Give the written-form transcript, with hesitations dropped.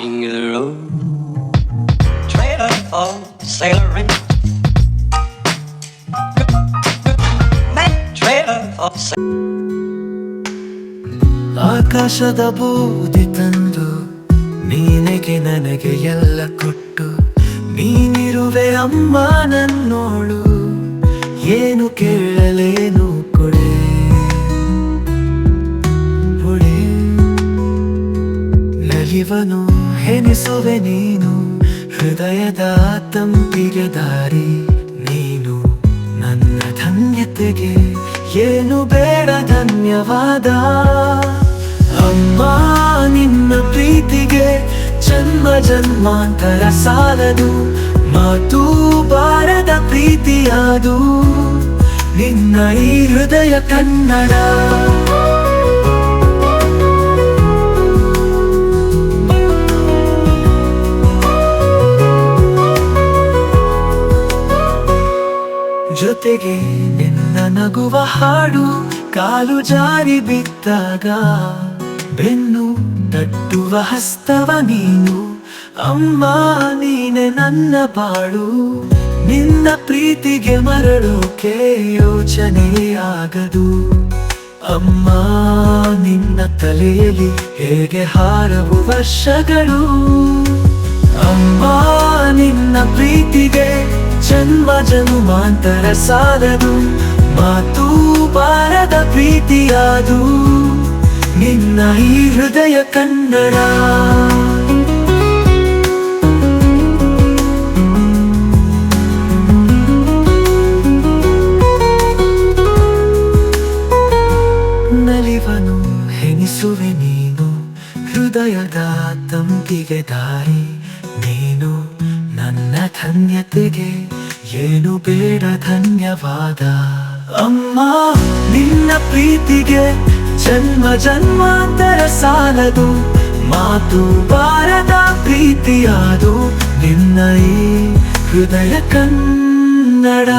King of the road, trailer for sailoring, man, trailer for ಆಕಾಶದ ಬೂದಿ ತಂದು ನೀನೆಗೆ ನನಗೆ ಎಲ್ಲ ಕೊಟ್ಟು ನೀನಿರುವೆ ಅಮ್ಮ ನನ್ನೋಳು, ಏನು ಕೇಳಲೇನು ಕೊಡೆ ಹೊಡೆ ನಲಿವನು ಹೆನಿಸುವೆ ನೀನು, ಹೃದಯದ ತಂಪಿಗೆ ದಾರಿ ನೀನು, ನನ್ನ ಧನ್ಯತೆಗೆ ಏನು ಬೇಡ ಧನ್ಯವಾದ. ಅಮ್ಮ ನಿನ್ನ ಪ್ರೀತಿಗೆ ಜನ್ಮ ಜನ್ಮಾಂತರ ಸಾಲದು, ಮಾತು ಬಾರದ ಪ್ರೀತಿಯಾದು ನಿನ್ನ ಈ ಹೃದಯ ಕನ್ನಡ. ಜೊತೆಗೆ ನಿನ್ನ ನಗುವ ಹಾಡು, ಕಾಲು ಜಾರಿ ಬಿದ್ದಾಗ ಬೆನ್ನು ತಟ್ಟುವ ಹಸ್ತವ ನೀನು, ಅಮ್ಮ ನೀನೆ ನನ್ನ ಬಾಳು, ನಿನ್ನ ಪ್ರೀತಿಗೆ ಮರಳೋಕೆ ಯೋಚನೆ ಆಗದು. ಅಮ್ಮ ನಿನ್ನ ತಲೆಯಲ್ಲಿ ಹೇಗೆ ಹಾರವು ವರ್ಷಗಳು, ಅಮ್ಮ ನಿನ್ನ ಪ್ರೀತಿಗೆ ಜನ್ಮ ಜನ್ಮಾಂತರ ಸಾಲದು, ಮಾತು ಬಾರದ ಪ್ರೀತಿಯಾದು ನಿನ್ನ ಈ ಹೃದಯ ಕನ್ನಡ. ನಲಿವನು ಹೆನಿಸುವೆ ನೀನು, ಹೃದಯದ ತಂಪಿಗೆ ದಾರಿ ನೀನು, ನನ್ನ ಧನ್ಯತೆಗೆ ಏನು ಬೇಡ ಧನ್ಯವಾದ. ಅಮ್ಮ ನಿನ್ನ ಪ್ರೀತಿಗೆ ಜನ್ಮ ಜನ್ಮಾಂತರ ಸಾಲದು, ಮಾತು ಬಾರದ ಪ್ರೀತಿಯಾದು ನಿನ್ನ ಈ ಹೃದಯ ಕನ್ನಡ.